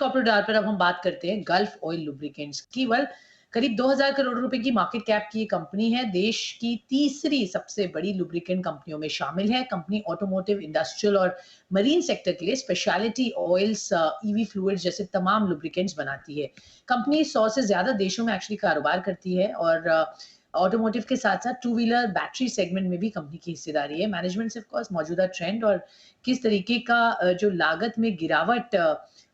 Corporate आधार पर अब हम बात करते हैं गल्फ ऑयल लुब्रिकेंट्स की। करीब 2000 करोड़ रुपए की मार्केट कैप की ये कंपनी है। देश की तीसरी सबसे बड़ी लुब्रिकेंट कंपनियों में शामिल है। कंपनी ऑटोमोटिव, इंडस्ट्रियल और मरीन सेक्टर के लिए स्पेशलिटी ऑयल्स, ईवी फ्लूइड्स जैसे तमाम लुब्रिकेंट्स बनाती है। कंपनी 100 से ज्यादा देशों में एक्चुअली कारोबार करती है और ऑटोमोटिव के साथ-साथ टू व्हीलर बैटरी सेगमेंट में भी कंपनी की हिस्सेदारी है। मैनेजमेंट से ऑफ कोर्स मौजूदा ट्रेंड और किस तरीके का जो लागत में गिरावट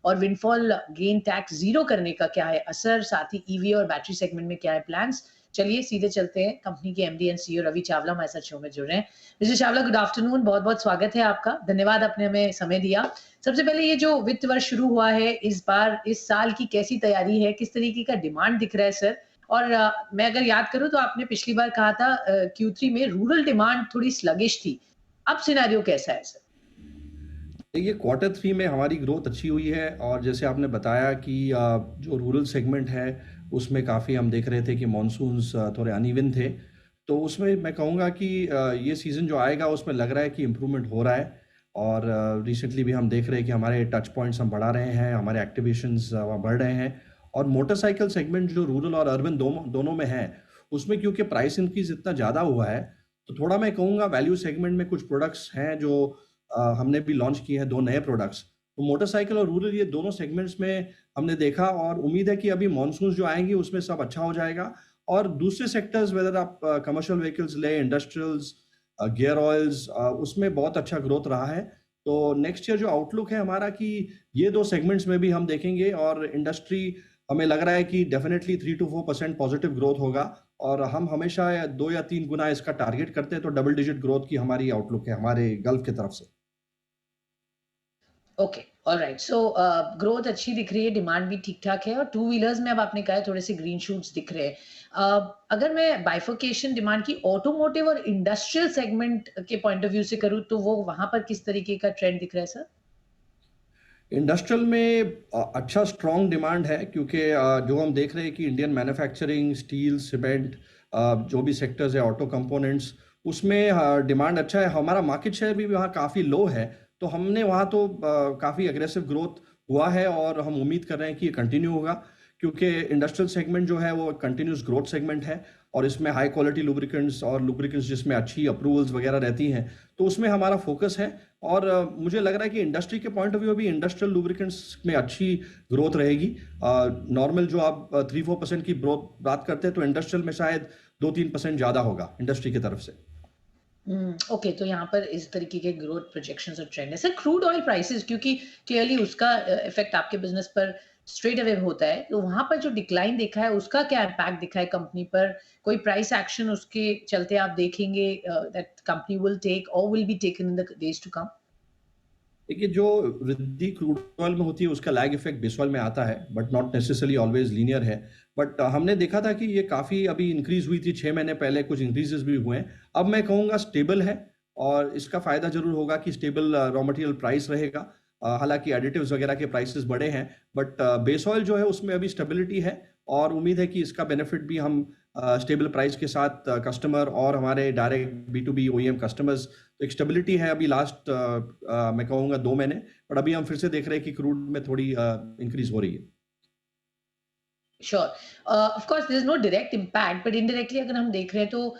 और विंडफॉल गेन टैक्स ज़ीरो करने का क्या है असर, साथ ही ईवी और बैटरी सेगमेंट में क्या है प्लान्स। चलिए सीधे चलते हैं, कंपनी के MD and CEO Ravi Chawla हमारे साथ शो में जुड़ रहे हैं। मिस्टर चावला, गुड आफ्टरनून, बहुत-बहुत स्वागत है आपका। धन्यवाद आपने हमें समय दिया। सबसे पहले ये जो वित्त वर्ष शुरू हुआ है, इस बार इस साल की कैसी तैयारी है? किस तरीके का डिमांड दिख रहा है सर? और मैं अगर याद करूँ तो आपने पिछली बार कहा था Q3 में रूरल डिमांड थोड़ी स्लगिश थी। अब सिनेरियो कैसा है सर? देखिए, क्वार्टर थ्री में हमारी ग्रोथ अच्छी हुई है और जैसे आपने बताया कि जो रूरल सेगमेंट है उसमें काफ़ी हम देख रहे थे कि मॉनसून्स थोड़े अनइवन थे। तो उसमें मैं कहूँगा कि ये सीज़न जो आएगा उसमें लग रहा है कि इम्प्रूवमेंट हो रहा है। और रिसेंटली भी हम देख रहे हैं कि हमारे टच पॉइंट्स हम बढ़ा रहे हैं, हमारे एक्टिवेशंस बढ़ रहे हैं। और मोटरसाइकिल सेगमेंट जो रूरल और अर्बन दोनों दोनों में है, उसमें क्योंकि प्राइस इंक्रीज इतना ज़्यादा हुआ है, तो थोड़ा मैं कहूँगा वैल्यू सेगमेंट में कुछ प्रोडक्ट्स हैं जो हमने भी लॉन्च किए हैं, 2 नए प्रोडक्ट्स। तो मोटरसाइकिल और रूरल ये दोनों सेगमेंट्स में हमने देखा और उम्मीद है कि अभी मॉनसून्स जो आएँगी उसमें सब अच्छा हो जाएगा। और दूसरे सेक्टर्स वेदर आप कमर्शियल व्हीकल्स लें, इंडस्ट्रियल्स, गियर ऑयल्स, उसमें बहुत अच्छा ग्रोथ रहा है। तो नेक्स्ट ईयर जो आउटलुक है हमारा कि ये 2 सेगमेंट्स में भी हम देखेंगे और इंडस्ट्री हमें लग रहा है कि डेफिनेटली 3 टू 4% पॉजिटिव ग्रोथ होगा। और हम हमेशा 2 या 3 गुना इसका टारगेट करते हैं, तो डबल डिजिट ग्रोथ की हमारी आउटलुक है हमारे गल्फ की तरफ से। Okay, alright. सो ग्रोथ अच्छी दिख रही है, डिमांड भी ठीक-ठाक है और टू व्हीलर्स में अब आपने कहा है थोड़े से ग्रीन शूट्स दिख रहे हैं। अगर मैं बाइफरकेशन डिमांड की ऑटोमोटिव और इंडस्ट्रियल सेगमेंट के पॉइंट ऑफ व्यू से करूँ, तो वो वहाँ पर किस तरीके का ट्रेंड दिख रहा है सर? इंडस्ट्रियल में अच्छा स्ट्रॉन्ग डिमांड है क्योंकि जो हम देख रहे हैं कि इंडियन मैन्युफैक्चरिंग, स्टील, सीमेंट, जो भी सेक्टर्स है, ऑटो कंपोनेंट्स, उसमें डिमांड अच्छा है। हमारा मार्केट शेयर भी वहाँ काफ़ी लो है, तो हमने वहाँ तो काफ़ी एग्रेसिव ग्रोथ हुआ है और हम उम्मीद कर रहे हैं कि ये कंटिन्यू होगा क्योंकि इंडस्ट्रियल सेगमेंट जो है वो कंटिन्यूस ग्रोथ सेगमेंट है और इसमें हाई क्वालिटी लुब्रिकेंट्स और लुब्रिकेंट्स जिसमें अच्छी अप्रूवल्स वगैरह रहती हैं, तो उसमें हमारा फोकस है। और मुझे लग रहा है कि इंडस्ट्री के पॉइंट ऑफ व्यू भी इंडस्ट्रियल लुब्रिकेंट्स में अच्छी ग्रोथ रहेगी। नॉर्मल जो आप 3-4% की ग्रोथ बात करते हैं, तो इंडस्ट्रियल में शायद 2-3% ज़्यादा होगा इंडस्ट्री की तरफ से। ओके, तो यहाँ पर इस तरीके के ग्रोथ प्रोजेक्शंस और ट्रेंड है। सर, क्रूड ऑयल प्राइसेज़, क्योंकि क्लियरली उसका इफ़ेक्ट आपके बिज़नेस पर स्ट्रेट अवे होता है, तो वहाँ पर जो डिक्लाइन देखा है, उसका क्या इम्पैक्ट दिखा है कंपनी पर? कोई प्राइस एक्शन उसके चलते आप देखेंगे दैट कंपनी विल टेक और will be taken in the days to come? देखिए, जो वृद्धि क्रूड ऑयल में होती है उसका लैग इफेक्ट बेस ऑयल में आता है, but not necessarily always linear है। बट हमने देखा था कि ये काफ़ी अभी इंक्रीज हुई थी 6 महीने पहले, कुछ इंक्रीजेस भी हुए हैं। अब मैं कहूँगा स्टेबल है और इसका फ़ायदा ज़रूर होगा कि स्टेबल रॉ मटेरियल प्राइस रहेगा। हालांकि एडिटिव्स वगैरह के प्राइसेस बढ़े हैं, बट बेस ऑयल जो है उसमें अभी स्टेबिलिटी है और उम्मीद है कि इसका बेनिफिट भी हम स्टेबल प्राइस के साथ कस्टमर और हमारे direct B to B OEM customers, तो एक स्टेबिलिटी है अभी लास्ट मैं कहूँगा 2 महीने। बट अभी हम फिर से देख रहे हैं कि क्रूड में थोड़ी इंक्रीज हो रही है। Sure. Of course there is no direct impact, but indirectly अगर हम देख रहे हैं तो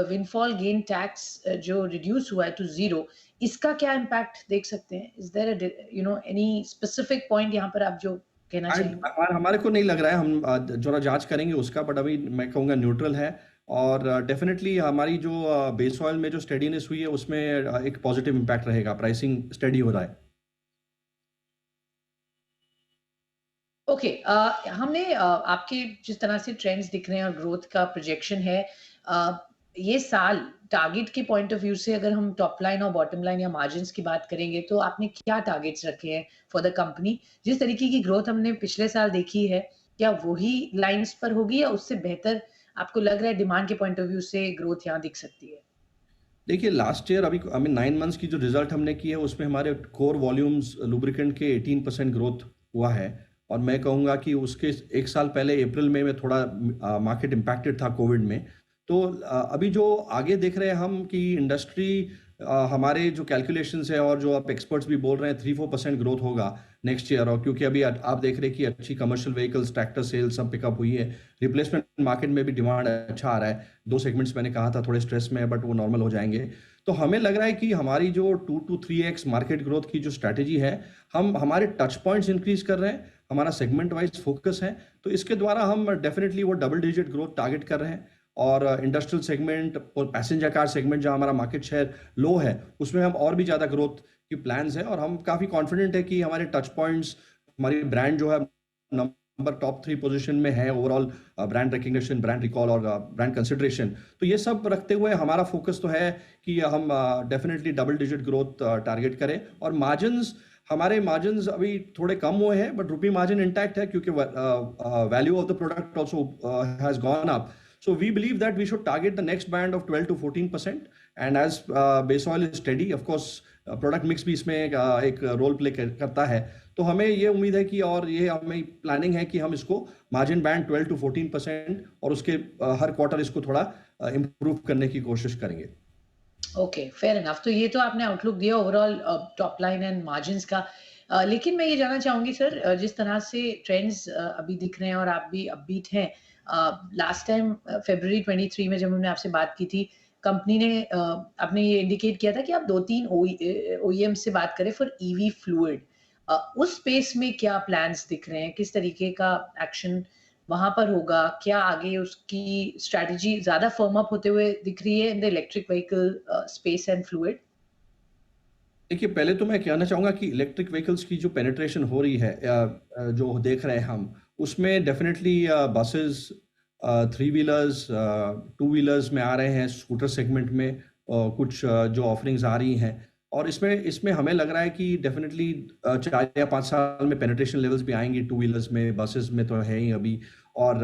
विंडफॉल गेन टैक्स जो रिड्यूस हुआ है टू ज़ीरो, इसका क्या इम्पैक्ट देख सकते हैं? Is there a any specific point यहाँ पर आप जो कहना चाहेंगे? हमारे को नहीं लग रहा है, हम जरा जांच करेंगे उसका, बट अभी मैं कहूँगा न्यूट्रल है। और डेफिनेटली हमारी जो बेस ऑयल में जो स्टेडीनेस हुई है उसमें एक पॉजिटिव इम्पैक्ट रहेगा, प्राइसिंग स्टेडी हो रहा है। ओके, हमने आपके जिस तरह से ट्रेंड्स दिख रहे हैं और ग्रोथ का प्रोजेक्शन है, अ, ये साल टारगेट के पॉइंट ऑफ व्यू से अगर हम टॉप लाइन और बॉटम लाइन या मार्जिन्स की बात करेंगे, तो आपने क्या टारगेट्स रखे हैं फॉर द कंपनी? जिस तरीके की ग्रोथ हमने पिछले साल देखी है, क्या वही लाइन्स पर होगी या उससे बेहतर आपको लग रहा है डिमांड के पॉइंट ऑफ व्यू से ग्रोथ यहाँ दिख सकती है? देखिए, लास्ट ईयर अभी आई मीन 9 मंथ्स की जो रिजल्ट हमने की है उसमें हमारे कोर वॉल्यूम्स लुब्रिकेंट के 18% ग्रोथ हुआ है। और मैं कहूँगा कि उसके 1 साल पहले अप्रैल में थोड़ा मार्केट इम्पैक्टेड था कोविड में, तो अभी जो आगे देख रहे हैं हम कि इंडस्ट्री, हमारे जो कैलकुलेशंस है और जो आप एक्सपर्ट्स भी बोल रहे हैं 3-4% ग्रोथ होगा नेक्स्ट ईयर। और क्योंकि अभी आप देख रहे हैं कि अच्छी कमर्शियल व्हीकल्स, ट्रैक्टर सेल्स सब पिकअप हुई है, रिप्लेसमेंट मार्केट में भी डिमांड अच्छा आ रहा है। 2 सेगमेंट्स मैंने कहा था थोड़े स्ट्रेस में है, बट वो नॉर्मल हो जाएंगे। तो हमें लग रहा है कि हमारी जो 2 to 3x मार्केट ग्रोथ की जो स्ट्रैटेजी है, हम हमारे टच पॉइंट्स इंक्रीज कर रहे हैं, हमारा सेगमेंट वाइज फोकस है, तो इसके द्वारा हम डेफिनेटली वो डबल डिजिट ग्रोथ टारगेट कर रहे हैं। और इंडस्ट्रियल सेगमेंट और पैसेंजर कार सेगमेंट जहाँ हमारा मार्केट शेयर लो है, उसमें हम और भी ज़्यादा ग्रोथ की प्लान्स है। और हम काफ़ी कॉन्फिडेंट है कि हमारे टच पॉइंट्स, हमारी ब्रांड जो है नंबर टॉप 3 पोजीशन में है overall, brand recognition, brand recall और ब्रांड कंसिडरेशन। तो ये सब रखते हुए हमारा फोकस तो है कि हम definitely double digit growth target करें। और मार्जिन्स, हमारे मार्जिन्स अभी थोड़े कम हुए हैं, बट रुपी मार्जिन इंटैक्ट है क्योंकि value of the product also has gone up. So we believe that we should target the next band of 12 to 14%. And as base oil is steady, of course, product mix भी इसमें एक role play करता है। तो हमें ये उम्मीद है कि, और ये हमें प्लानिंग है कि हम इसको मार्जिन बैंड 12 to 14% और उसके हर क्वार्टर इसको थोड़ा इम्प्रूव करने की कोशिश करेंगे। Okay, fair enough. तो ये तो आपने आउटलुक दिया overall top line and margins का। लेकिन मैं ये जानना चाहूंगी सर, जिस तरह से ट्रेंड्स अभी दिख रहे हैं और आप भी अपबीट हैं, लास्ट टाइम फरवरी 23 में जब हमने आपसे बात की थी, कंपनी ने आपने ये इंडिकेट किया था कि आप 2-3 ओईएम से बात करें फॉर ईवी फ्लूइड। उस स्पेस में क्या प्लान्स दिख रहे हैं, किस तरीके का एक्शन वहां पर होगा, क्या आगे उसकी स्ट्रैटेजी ज्यादा फर्म अप होते हुए दिख रही है in the electric vehicle space and fluid? देखिए, पहले तो मैं कहना चाहूँगा कि इलेक्ट्रिक व्हीकल्स की जो पेनिट्रेशन हो रही है, जो देख रहे हैं हम, उसमें definitely buses, three wheelers, two wheelers में आ रहे हैं, स्कूटर सेगमेंट में कुछ जो ऑफरिंग्स आ रही हैं। और इसमें इसमें हमें लग रहा है कि डेफिनेटली 4 या 5 साल में पेनिट्रेशन लेवल्स भी आएंगी, टू व्हीलर्स में, बसेस में तो है ही अभी, और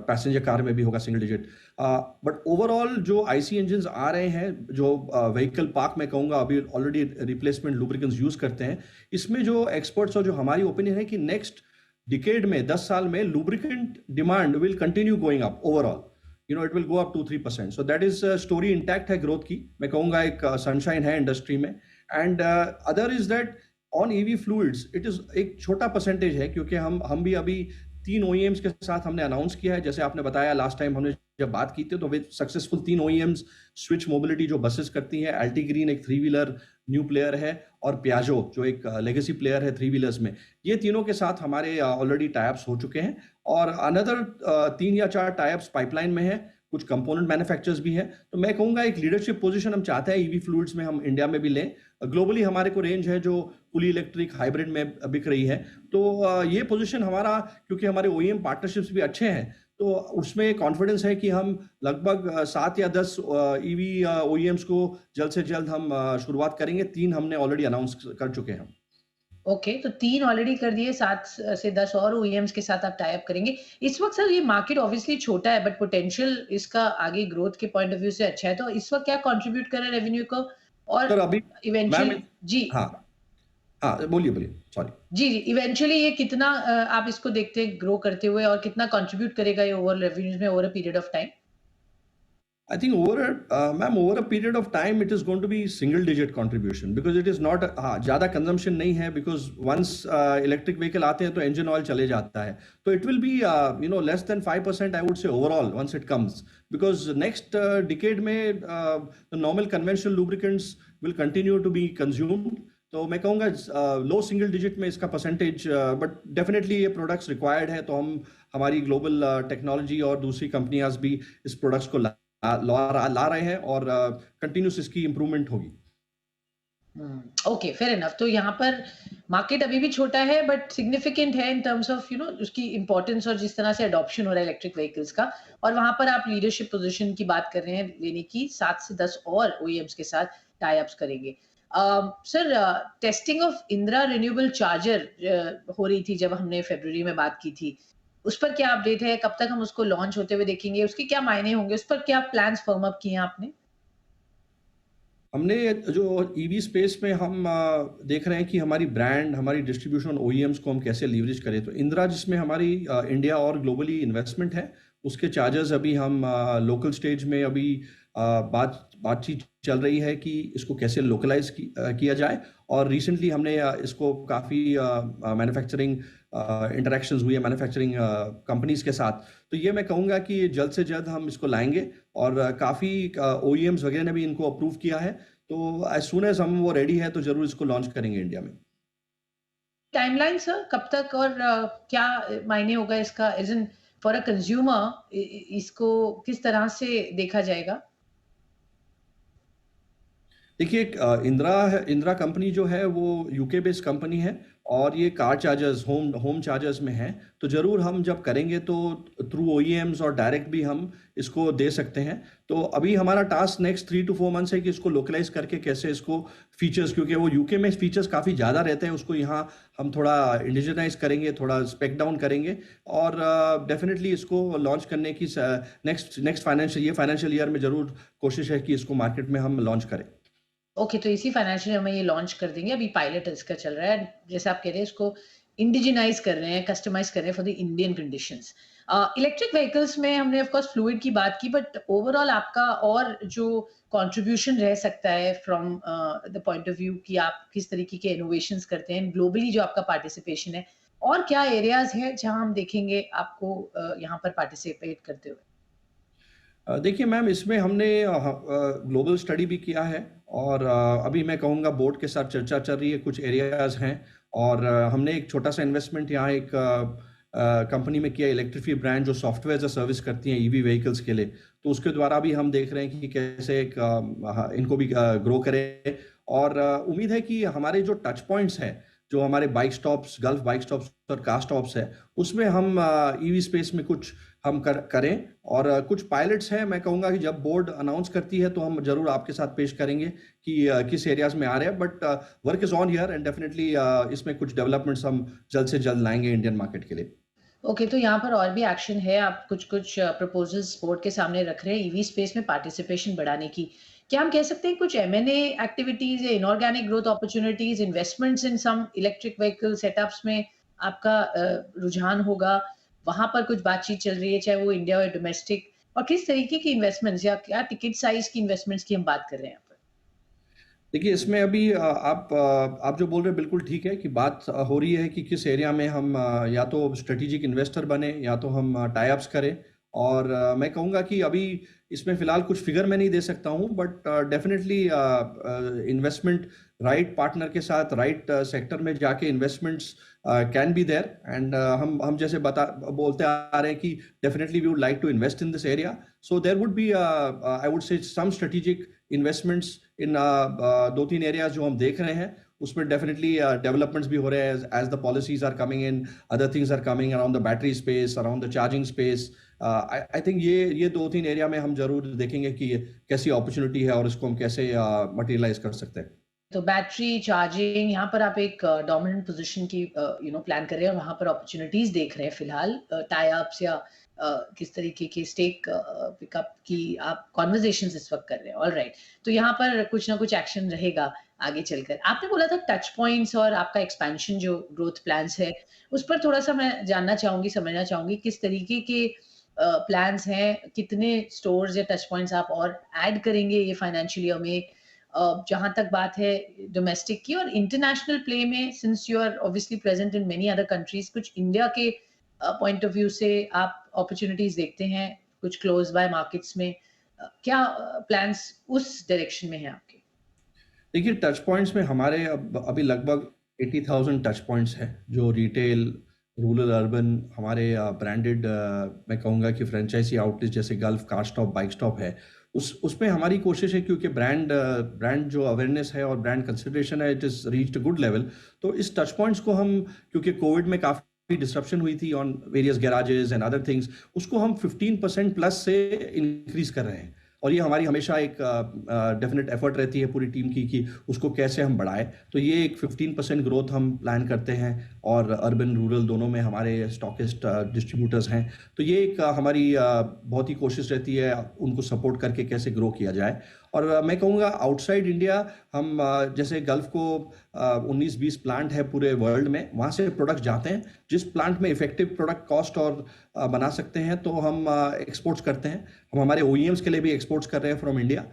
पैसेंजर कार में भी होगा सिंगल डिजिट। बट ओवरऑल जो आईसी इंजन्स आ रहे हैं, जो व्हीकल पार्क में कहूँगा अभी ऑलरेडी रिप्लेसमेंट लुब्रिकेंट्स यूज करते हैं, इसमें जो एक्सपर्ट्स और जो हमारी ओपिनियन है कि नेक्स्ट डिकेड में, 10 साल में lubricant demand will continue going up overall. It will go up 2-3%। So that is story intact है ग्रोथ की, मैं कहूँगा एक सनशाइन है इंडस्ट्री में। And other is that on EV fluids it is एक छोटा परसेंटेज है, क्योंकि हम भी अभी 3 OEMs के साथ हमने अनाउंस किया है। जैसे आपने बताया लास्ट टाइम हमने जब बात की थी, तो वे सक्सेसफुल 3 OEMs, स्विच मोबिलिटी जो बसेस करती है, एल्टी ग्रीन एक 3 व्हीलर न्यू प्लेयर है, और पियाजो जो एक लेगेसी प्लेयर है 3 व्हीलर्स में, ये तीनों के साथ हमारे ऑलरेडी टाइप्स हो चुके हैं। और अनदर 3 या 4 टाइप्स पाइपलाइन में है, कुछ कंपोनेंट मैन्युफैक्चरर्स भी हैं। तो मैं कहूँगा एक लीडरशिप पोजीशन हम चाहते हैं ईवी फ्लूइड्स में, हम इंडिया में भी लें। ग्लोबली हमारे को रेंज है जो फुली इलेक्ट्रिक हाइब्रिड में बिक रही है। तो ये पोजीशन हमारा, क्योंकि हमारे ओईएम पार्टनरशिप्स भी अच्छे हैं, तो उसमें कॉन्फिडेंस है कि हम लगभग 7 या 10 ईवी ओईएम्स को जल्द से जल्द हम शुरुआत करेंगे। 3 हमने ऑलरेडी अनाउंस कर चुके हैं। ओके, तो 3 ऑलरेडी कर दिए, 7 से 10 और ओईएम्स के साथ आप टाई अप करेंगे। इस वक़्त सर ये मार्केट ऑब्वियसली छोटा है, बट पोटेंशियल इसका आगे ग्रोथ के पॉइंट ऑफ व्यू से अच्छा है। तो इस वक़्त क्या कंट्रीब्यूट कर रहा है रेवेन्यू को? और सर अभी मैम, इवेंचुअली जी, हाँ, हाँ, बोलिए, सॉरी। जी, जी, इवेंचुअली ये कितना आप इसको देखते हैं ग्रो करते हुए, और कितना कंट्रीब्यूट करेगा ये ओवरऑल रेवेन्यूज़ में over a period of time? I think over a period of time, it is going to be single digit contribution because it is not, हाँ, ज़्यादा consumption नहीं है, because once electric vehicle आते हैं तो engine oil चले जाता है, तो it will be less than 5% I would say overall once it comes, because next decade में the normal conventional lubricants will continue to be consumed. तो मैं कहूँगा लो सिंगल डिजिट में इसका परसेंटेज, बट डेफिनेटली ये प्रोडक्ट्स रिक्वायर्ड है, तो हम हमारी ग्लोबल टेक्नोलॉजी और दूसरी कंपनियां भी इस प्रोडक्ट्स को ला रहे हैं, और कंटिन्यूस इसकी इंप्रूवमेंट होगी। Okay, fair enough. तो यहाँ पर मार्केट अभी भी छोटा है, बट सिग्निफिकेंट है इन टर्म्स ऑफ उसकी इंपॉर्टेंस और जिस तरह से अडॉप्शन हो रहा है इलेक्ट्रिक व्हीकल्स का। और वहां पर आप लीडरशिप पोजीशन की बात कर रहे हैं लेने की, 7 से 10 और ओईएम्स के साथ टाई अप्स करेंगे। Sir, testing of Indira renewable charger हो रही थी जब हमने फरवरी में बात की थी, उस पर क्या अपडेट है? कब तक हम उसको लॉन्च होते हुए देखेंगे? उसके क्या मायने होंगे? उस पर क्या प्लान्स फर्म अप किए हैं आपने? हमने जो ईवी स्पेस में हम देख रहे हैं कि हमारी ब्रांड, हमारी डिस्ट्रीब्यूशन, ओईएम्स को हम कैसे लीवरेज करें। तो इंदिरा, जिसमें हमारी इंडिया और ग्लोबली इन्वेस्टमेंट है, उसके चार्जेस अभी हम लोकल स्टेज में अभी बातचीत चल रही है कि इसको कैसे लोकलाइज किया जाए। और रिसेंटली हमने इसको काफ़ी मैन्युफैक्चरिंग इंटरेक्शंस हुई है मैन्युफैक्चरिंग कंपनीज के साथ। तो ये मैं कहूँगा कि जल्द से जल्द हम इसको लाएंगे, और काफ़ी OEMs वगैरह ने भी इनको अप्रूव किया है। तो एज सुन एज हम वो रेडी है तो ज़रूर इसको लॉन्च करेंगे इंडिया में। टाइमलाइन सर कब तक और क्या मायने होगा इसका as in for a consumer इसको किस तरह से देखा जाएगा? देखिए, इंदिरा कंपनी जो है वो यूके बेस्ड कंपनी है, और ये car chargers home home chargers में है। तो ज़रूर हम जब करेंगे तो थ्रू OEMs और डायरेक्ट भी हम इसको दे सकते हैं। तो अभी हमारा टास्क नेक्स्ट 3 to 4 मंथ्स है कि इसको लोकलाइज करके कैसे इसको फीचर्स, क्योंकि वो यूके में फीचर्स काफ़ी ज़्यादा रहते हैं, उसको यहाँ हम थोड़ा इंडिजनाइज करेंगे, थोड़ा स्पेक डाउन करेंगे, और डेफिनेटली इसको लॉन्च करने की नेक्स्ट फाइनेंशियल ईयर में ज़रूर कोशिश है कि इसको मार्केट में हम लॉन्च करें। ओके, तो इसी फाइनेंशियल ईयर में ये लॉन्च कर देंगे। अभी पायलट इसका चल रहा है। जैसे आप कह रहे हैं इसको इंडिजिनाइज़ कर रहे हैं, कस्टमाइज़ कर रहे हैं for the Indian conditions. Electric vehicles में हमने ऑफ कोर्स फ्लूइड की बात की, बट ओवरऑल आपका और जो कंट्रीब्यूशन रह सकता है from the point of view कि आप किस तरीके के इनोवेशंस करते हैं, ग्लोबली जो आपका पार्टिसिपेशन है, और क्या एरियाज़ हैं जहाँ हम देखेंगे आपको यहाँ पर पार्टिसिपेट करते हुए? देखिए मैम, इसमें हमने ग्लोबल स्टडी भी किया है, और अभी मैं कहूँगा बोर्ड के साथ चर्चा चल रही है, कुछ एरियाज हैं। और हमने एक छोटा सा इन्वेस्टमेंट यहाँ एक कंपनी में किया, इलेक्ट्रिफी ब्रांड, जो सॉफ्टवेयर एज अ सर्विस करती हैं EV व्हीकल्स के लिए। तो उसके द्वारा भी हम देख रहे हैं कि कैसे इनको भी ग्रो करें। और उम्मीद है कि हमारे जो टच पॉइंट्स हैं, जो हमारे bike stops, gulf bike stops और कार स्टॉप्स है, उसमें हम EV स्पेस में कुछ हम करें। और कुछ पायलट्स हैं, मैं कहूँगा कि जब बोर्ड अनाउंस करती है तो हम जरूर आपके साथ पेश करेंगे कि किस एरियाज में आ रहे हैं। But work is on here, and definitely इसमें कुछ डेवलपमेंट्स हम जल्द से जल्द लाएंगे इंडियन मार्केट के लिए। ओके, तो यहाँ पर और भी एक्शन है, आप कुछ-कुछ प्रपोज़ल्स बोर्ड के सामने रख रहे हैं ईवी स्पेस में पार्टिसिपेशन बढ़ाने की। क्या हम कह सकते हैं कुछ M&A एक्टिविटीज़ या inorganic growth opportunities, investments in some electric vehicle setups में आपका रुझान होगा? वहाँ पर कुछ बातचीत चल रही है, चाहे वो इंडिया या डोमेस्टिक, और किस तरीके की इन्वेस्टमेंट्स या क्या टिकट साइज़ की इन्वेस्टमेंट्स की हम बात कर रहे हैं यहाँ पर? देखिए, इसमें अभी आप जो बोल रहे हैं बिल्कुल ठीक है, कि बात हो रही है कि किस एरिया में हम या तो स्ट्रेटेजिक इन्वेस्टर बने, या तो हम टाई अप्स करें। और मैं कहूँगा कि अभी इसमें फ़िलहाल कुछ फिगर मैं नहीं दे सकता हूँ, but definitely investment right partner के साथ राइट सेक्टर में जाके investments can be there. And हम जैसे बोलते आ रहे हैं कि definitely we would like to invest in this area. So there would be I would say some strategic investments in 2-3 areas जो हम देख रहे हैं। उसमें डेफिनेटली डेवलपमेंट्स भी हो रहे हैं as the policies are coming in, other things are coming around the battery space, around the charging space. I think ये 2-3 एरिया में हम जरूर देखेंगे कि कैसी अपॉर्चुनिटी है और इसको हम कैसे मटेरियलाइज कर सकते हैं। तो बैटरी चार्जिंग यहाँ पर आप एक डोमिनेंट पोजीशन की प्लान कर रहे हैं और वहाँ पर अपॉर्चुनिटीज देख रहे हैं फिलहाल, टाई अप्स या किस तरीके के स्टेक पिकअप की आप कॉन्वर्जेशंस इस वक्त कर रहे हैं। ऑल राइट, तो यहाँ पर कुछ ना कुछ एक्शन रहेगा आगे चलकर। आपने बोला था टच पॉइंट्स और आपका एक्सपेंशन जो ग्रोथ प्लान्स है, उस पर थोड़ा सा मैं जानना चाहूंगी, समझना चाहूंगी किस तरीके के प्लान्स हैं, कितने स्टोर्स या टच पॉइंट्स आप और ऐड करेंगे ये फाइनेंशियल ईयर में। जहाँ तक बात है डोमेस्टिक की और इंटरनेशनल प्ले में, since you are obviously present in many other countries, कुछ इंडिया के पॉइंट ऑफ व्यू से आप अपॉर्चुनिटीज देखते हैं कुछ क्लोज बाय मार्केट्स में? क्या प्लान्स उस डायरेक्शन में है आपके? देखिए, टच पॉइंट्स में हमारे अभी लगभग 80,000 टच पॉइंट्स हैं, जो रिटेल, रूरल, अर्बन, हमारे ब्रांडेड, मैं कहूँगा कि फ्रेंचाइजी आउटलेट जैसे gulf, car stop, bike stop है। उसमें हमारी कोशिश है, क्योंकि ब्रांड जो अवेयरनेस है और ब्रांड कंसिडरेशन है, it is reached a good level. तो इस टच पॉइंट्स को हम, क्योंकि कोविड में काफ़ी डिसरप्शन हुई थी on various garages and other things, उसको हम 15% प्लस से इंक्रीज कर रहे हैं। और ये हमारी हमेशा एक डेफिनेट एफर्ट रहती है पूरी टीम की कि उसको कैसे हम बढ़ाएं। तो ये एक 15% ग्रोथ हम प्लान करते हैं, और अर्बन रूरल दोनों में हमारे स्टॉकिस्ट डिस्ट्रीब्यूटर्स हैं। तो ये एक हमारी बहुत ही कोशिश रहती है उनको सपोर्ट करके कैसे ग्रो किया जाए। और मैं कहूँगा आउटसाइड इंडिया हम जैसे गल्फ को 19-20 प्लांट है पूरे वर्ल्ड में, वहाँ से प्रोडक्ट जाते हैं। जिस प्लांट में इफेक्टिव प्रोडक्ट कॉस्ट और बना सकते हैं तो हम एक्सपोर्ट्स करते हैं। हम हमारे ओईएम्स के लिए भी एक्सपोर्ट्स कर रहे हैं फ्रॉम इंडिया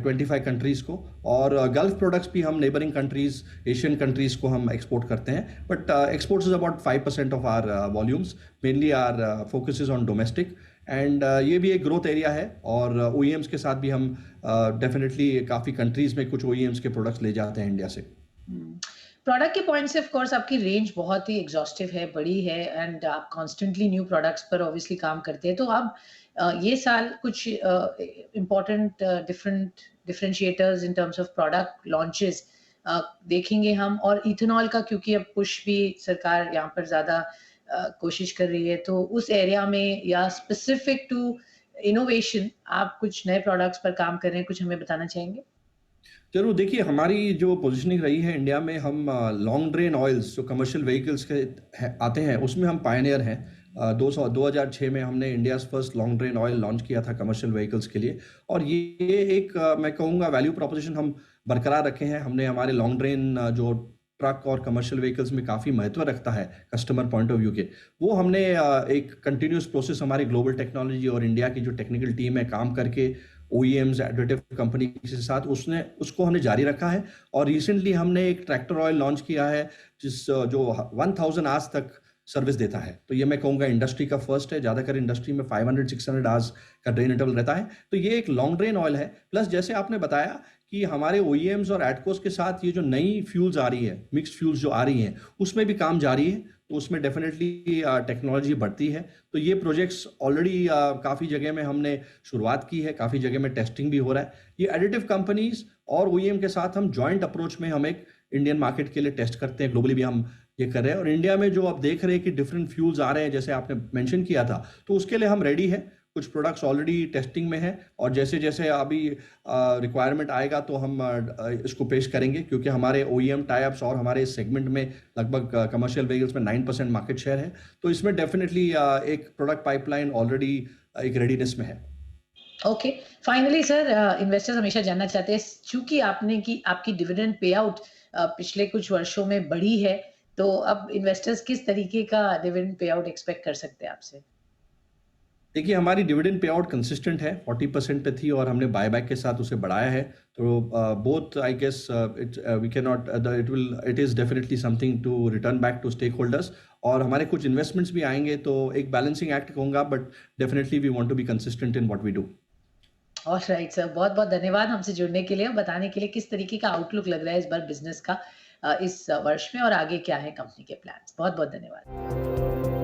25 कंट्रीज को, और गल्फ प्रोडक्ट्स भी हम नेबरिंग कंट्रीज, एशियन कंट्रीज को हम एक्सपोर्ट करते हैं। But exports is about 5% of our volumes, mainly our focus is on domestic, and ये भी एक ग्रोथ एरिया है। और ओईएम्स के साथ भी हम डेफिनेटली काफ़ी कंट्रीज में कुछ ओईएम्स के प्रोडक्ट्स ले जाते हैं इंडिया से। प्रोडक्ट के पॉइंट से ऑफ कोर्स आपकी रेंज बहुत ही एग्जॉस्टिव है, बड़ी है, एंड आप कॉन्स्टेंटली न्यू प्रोडक्ट्स पर ऑब्वियसली काम करते हैं। तो आप ये साल कुछ important differentiators in terms of product launches देखेंगे हम, और इथेनॉल का क्योंकि अब पुश भी सरकार यहाँ पर ज़्यादा कोशिश कर रही है, तो उस एरिया में या स्पेसिफिक टू इनोवेशन आप कुछ नए प्रोडक्ट्स पर काम कर रहे हैं, कुछ हमें बताना चाहेंगे? जरूर, देखिए हमारी जो पोजीशनिंग रही है इंडिया में, हम लॉन्ग ड्रेन ऑयल्स जो कमर्शियल व्हीकल्स के आते हैं उसमें हम पायनियर हैं। 2006 में हमने India first long drain oil launch किया था कमर्शियल व्हीकल्स के लिए, और ये एक मैं कहूँगा वैल्यू प्रोपोजिशन हम बरकरार रखे हैं। हमने हमारे लॉन्ग ड्रेन जो ट्रक और कमर्शियल व्हीकल्स में काफ़ी महत्व रखता है कस्टमर पॉइंट ऑफ व्यू के, वो हमने एक कंटिन्यूस प्रोसेस हमारी ग्लोबल टेक्नोलॉजी और इंडिया की जो टेक्निकल टीम है काम करके ओईएम्स एडिटिव कंपनी के साथ उसको हमने जारी रखा है। और रिसेंटली हमने एक ट्रैक्टर ऑयल लॉन्च किया है जो 1000 आवर्स तक सर्विस देता है। तो ये मैं कहूँगा इंडस्ट्री का फर्स्ट है। ज़्यादातर इंडस्ट्री में 500-600 आवर्स का ड्रेन इंटरवल रहता है। तो ये एक लॉन्ग ड्रेन ऑयल है। प्लस जैसे आपने बताया कि हमारे ओईएम्स और एडकोस के साथ ये जो नई फ्यूल्स आ रही है, मिक्स्ड फ्यूल्स जो आ रही हैं, उसमें भी काम जारी है। तो उसमें डेफिनेटली टेक्नोलॉजी बढ़ती है। तो ये प्रोजेक्ट्स ऑलरेडी काफ़ी जगह में हमने शुरुआत की है, काफ़ी जगह में टेस्टिंग भी हो रहा है। ये एडिटिव कंपनीज और ओईएम के साथ हम जॉइंट अप्रोच में हम एक इंडियन मार्केट के लिए टेस्ट करते हैं, ग्लोबली भी हम ये कर रहे हैं। और इंडिया में जो आप देख रहे हैं कि डिफरेंट फ्यूल्स आ रहे हैं, जैसे आपने मेंशन किया था, तो उसके लिए हम रेडी है। कुछ प्रोडक्ट्स ऑलरेडी टेस्टिंग में है, और जैसे जैसे अभी रिक्वायरमेंट आएगा तो हम इसको पेश करेंगे, क्योंकि हमारे ओईएम टाइप्स और हमारे इस सेगमेंट में लगभग कमर्शियल व्हीकल्स में 9% मार्केट शेयर है। तो इसमें डेफिनेटली एक प्रोडक्ट पाइपलाइन ऑलरेडी एक रेडीनेस में है। ओके, फाइनली सर, इन्वेस्टर्स हमेशा जानना चाहते हैं, चूंकि आपकी डिविडेंड पे आउट पिछले कुछ वर्षों में बढ़ी है, तो अब इन्वेस्टर्स किस तरीके का डिविडेंड पे आउट एक्सपेक्ट कर सकते हैं आपसे? देखिए हमारी डिविडेंड पे आउट कंसिस्टेंट है, 40% पे थी और हमने बायबैक के साथ उसे बढ़ाया है। तो both I guess we can not it is definitely something to return back to stakeholders. और हमारे कुछ इन्वेस्टमेंट्स भी आएंगे, तो एक बैलेंसिंग एक्ट कहूँगा, but definitely we want to be consistent in what we do. Alright sir, बहुत-बहुत धन्यवाद हमसे जुड़ने के लिए और बताने के लिए किस तरीके का आउटलुक लग रहा है इस बार बिज़नेस का, इस वर्ष में, और आगे क्या है कंपनी के प्लान्स। बहुत-बहुत धन्यवाद।